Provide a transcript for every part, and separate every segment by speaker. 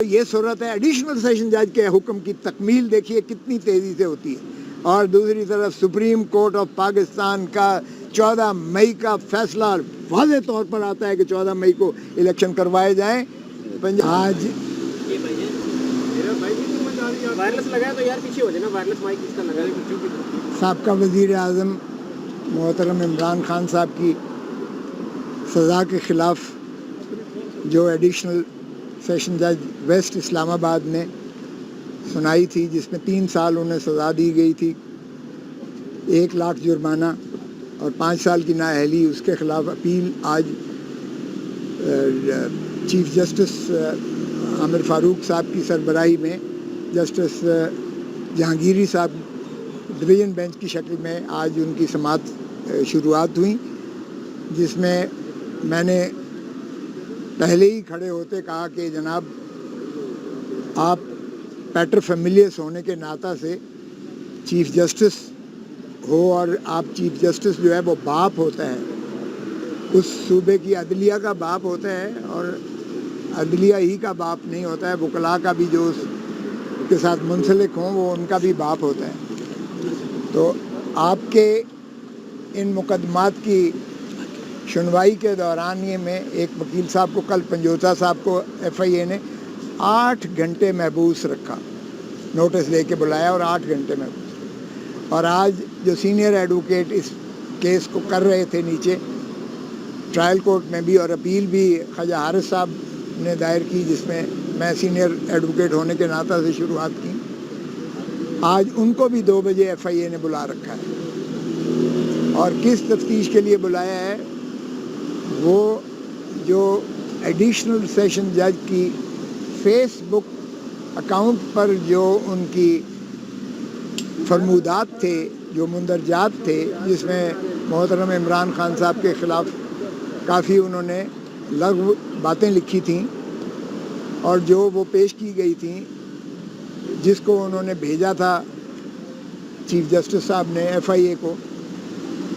Speaker 1: یہ صورت ہے ایڈیشنل سیشن جج کے حکم کی تکمیل دیکھیے کتنی تیزی سے ہوتی ہے، اور دوسری طرف سپریم کورٹ آف پاکستان کا 14 مئی کا فیصلہ واضح طور پر آتا ہے کہ 14 مئی کو الیکشن کروائے جائیں۔ آج
Speaker 2: وائرلیس لگایا تو یار پیچھے ہو جائے نا، وائرلیس مائک اس کا لگا۔
Speaker 1: سابقہ وزیر اعظم محترم عمران خان صاحب کی سزا کے خلاف جو ایڈیشنل سیشن جج ویسٹ اسلام آباد نے سنائی تھی، جس میں 3 سال انہیں سزا دی گئی تھی، 1 لاکھ جرمانہ اور 5 سال کی نااہلی، اس کے خلاف اپیل آج چیف جسٹس عامر فاروق صاحب کی سربراہی میں جسٹس جہانگیری صاحب ڈویژن بینچ کی شکل میں آج ان کی سماعت شروعات ہوئی، جس میں میں نے پہلے ہی کھڑے ہوتے کہا کہ جناب آپ پیٹر فیملیس ہونے کے ناطہ سے چیف جسٹس ہو، اور آپ چیف جسٹس جو ہے وہ باپ ہوتا ہے، اس صوبے کی عدلیہ کا باپ ہوتا ہے، اور عدلیہ ہی کا باپ نہیں ہوتا ہے، وکلاء کا بھی جو اس کے ساتھ منسلک ہوں وہ ان کا بھی باپ ہوتا ہے۔ تو آپ کے ان مقدمات کی سنوائی کے دوران یہ میں ایک وکیل صاحب کو کل پنجوتا صاحب کو ایف آئی اے نے 8 گھنٹے محبوس رکھا، نوٹس دے کے بلایا اور 8 گھنٹے محبوس، اور آج جو سینئر ایڈوکیٹ اس کیس کو کر رہے تھے نیچے ٹرائل کورٹ میں بھی، اور اپیل بھی خواجہ حارث صاحب نے دائر کی جس میں میں سینئر ایڈوکیٹ ہونے کے ناطہ سے شروعات کی، آج ان کو بھی 2 بجے ایف آئی اے نے بلا رکھا ہے، اور کس تفتیش کے لیے بلایا ہے؟ وہ جو ایڈیشنل سیشن جج کی فیس بک اکاؤنٹ پر جو ان کی فرمودات تھے، جو مندرجات تھے، جس میں محترم عمران خان صاحب کے خلاف کافی انہوں نے لغو باتیں لکھی تھیں، اور جو وہ پیش کی گئی تھیں، جس کو انہوں نے بھیجا تھا چیف جسٹس صاحب نے ایف آئی اے کو،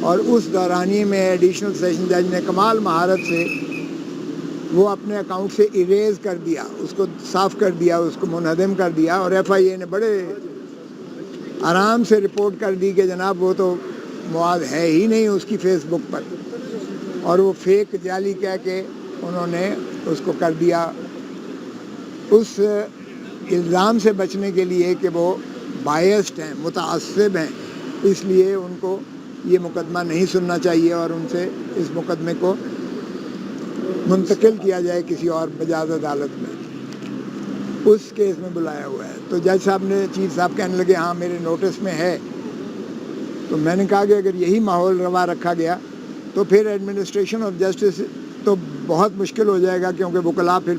Speaker 1: اور اس دورانیے میں ایڈیشنل سیشن جج نے کمال مہارت سے وہ اپنے اکاؤنٹ سے ایریز کر دیا، اس کو صاف کر دیا، اس کو منہدم کر دیا، اور ایف آئی اے نے بڑے آرام سے رپورٹ کر دی کہ جناب وہ تو مواد ہے ہی نہیں اس کی فیس بک پر، اور وہ فیک جعلی کہہ کے انہوں نے اس کو کر دیا، اس الزام سے بچنے کے لیے کہ وہ بائسڈ ہیں، متعصب ہیں، اس لیے ان کو یہ مقدمہ نہیں سننا چاہیے اور ان سے اس مقدمے کو منتقل کیا جائے کسی اور بجاز عدالت میں، اس کیس میں بلایا ہوا ہے۔ تو جج صاحب نے، چیف صاحب کہنے لگے ہاں میرے نوٹس میں ہے، تو میں نے کہا کہ اگر یہی ماحول روا رکھا گیا تو پھر ایڈمنسٹریشن آف جسٹس تو بہت مشکل ہو جائے گا، کیونکہ وکلاء پھر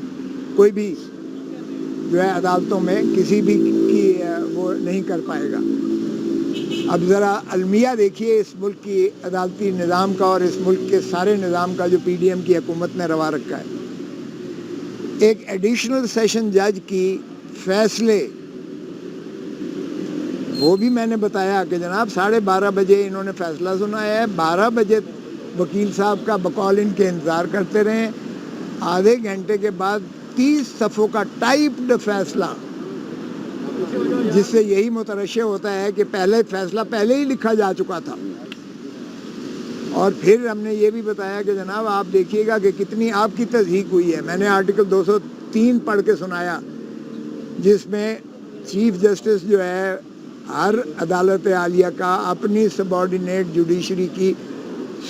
Speaker 1: کوئی بھی جو ہے عدالتوں میں کسی بھی کی وہ نہیں کر پائے گا۔ اب ذرا المیہ دیکھیے اس ملک کی عدالتی نظام کا اور اس ملک کے سارے نظام کا جو پی ڈی ایم کی حکومت نے روا رکھا ہے۔ ایک ایڈیشنل سیشن جج کی فیصلے، وہ بھی میں نے بتایا کہ جناب 12:30 بجے انہوں نے فیصلہ سنایا ہے، 12 بجے وکیل صاحب کا بقول ان کے انتظار کرتے رہے، آدھے گھنٹے کے بعد 30 صفحوں کا ٹائپڈ فیصلہ، جس سے یہی مترشح ہوتا ہے کہ پہلے فیصلہ پہلے ہی لکھا جا چکا تھا۔ اور پھر ہم نے یہ بھی بتایا کہ جناب آپ دیکھیے گا کہ کتنی آپ کی تصحیح ہوئی ہے۔ میں نے آرٹیکل 203 پڑھ کے سنایا، جس میں چیف جسٹس جو ہے ہر عدالت عالیہ کا اپنی سبارڈینیٹ جوڈیشری کی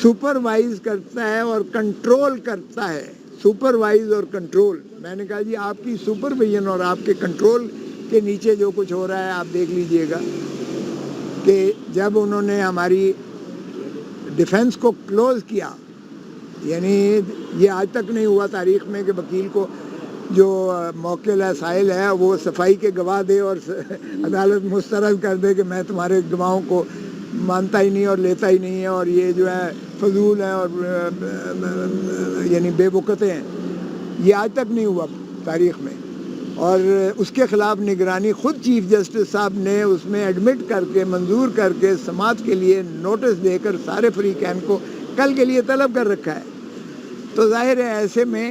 Speaker 1: سپروائز کرتا ہے اور کنٹرول کرتا ہے، سپروائز اور کنٹرول۔ میں نے کہا جی آپ کی سپرویژن اور آپ کے کنٹرول کے نیچے جو کچھ ہو رہا ہے آپ دیکھ لیجئے گا کہ جب انہوں نے ہماری ڈیفنس کو کلوز کیا، یعنی یہ آج تک نہیں ہوا تاریخ میں کہ وکیل کو جو موکل ہے، سائل ہے، وہ صفائی کے گواہ دے اور عدالت مسترد کر دے کہ میں تمہارے گواہوں کو مانتا ہی نہیں اور لیتا ہی نہیں ہے، اور یہ جو ہے فضول ہیں اور یعنی بے وقتے ہیں۔ یہ آج تک نہیں ہوا تاریخ میں، اور اس کے خلاف نگرانی خود چیف جسٹس صاحب نے اس میں ایڈمٹ کر کے، منظور کر کے، سماعت کے لیے نوٹس دے کر سارے فریقین کو کل کے لیے طلب کر رکھا ہے۔ تو ظاہر ہے ایسے میں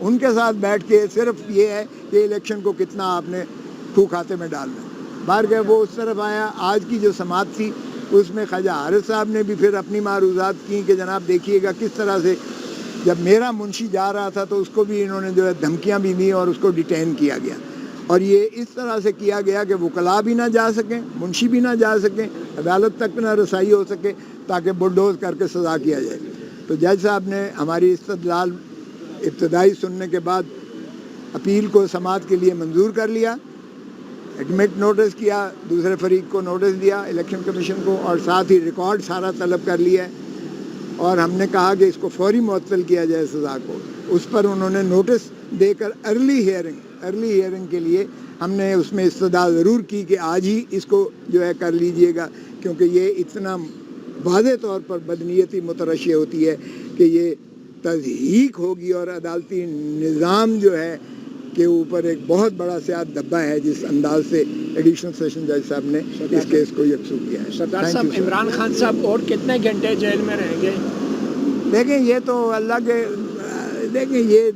Speaker 1: ان کے ساتھ بیٹھ کے صرف یہ ہے کہ الیکشن کو کتنا آپ نے خو کھاتے میں ڈالنا ہے. باہر گئے وہ اس طرف آیا. آج کی جو سماعت تھی اس میں خواجہ حارث صاحب نے بھی پھر اپنی معروضات کی کہ جناب دیکھیے گا کس طرح سے جب میرا منشی جا رہا تھا تو اس کو بھی انہوں نے جو ہے دھمکیاں بھی دیں اور اس کو ڈیٹین کیا گیا, اور یہ اس طرح سے کیا گیا کہ وکلاء بھی نہ جا سکیں, منشی بھی نہ جا سکیں, عدالت تک نہ رسائی ہو سکے, تاکہ بلڈوز کر کے سزا کیا جائے. تو جج صاحب نے ہماری استدلال ابتدائی سننے کے بعد اپیل کو سماعت کے لیے منظور کر لیا, ایڈمٹ نوٹس کیا, دوسرے فریق کو نوٹس دیا الیکشن کمیشن کو, اور ساتھ ہی ریکارڈ سارا طلب کر لیا ہے, اور ہم نے کہا کہ اس کو فوری معطل کیا جائے سزا کو. اس پر انہوں نے نوٹس دے کر ارلی ہیئرنگ کے لیے ہم نے اس میں استدعا ضرور کی کہ آج ہی اس کو جو ہے کر لیجئے گا, کیونکہ یہ اتنا واضح طور پر بدنیتی مترشح ہوتی ہے کہ یہ تضحیک ہوگی, اور عدالتی نظام جو ہے کے اوپر ایک بہت بڑا سیاہ دبا ہے جس انداز سے ایڈیشنل سیشن جج صاحب نے اس کیس کو یکسو کیا ہے.
Speaker 3: سردار صاحب, عمران خان صاحب اور کتنے گھنٹے جیل میں رہیں گے؟
Speaker 1: دیکھیں یہ تو اللہ کے دیکھیں یہ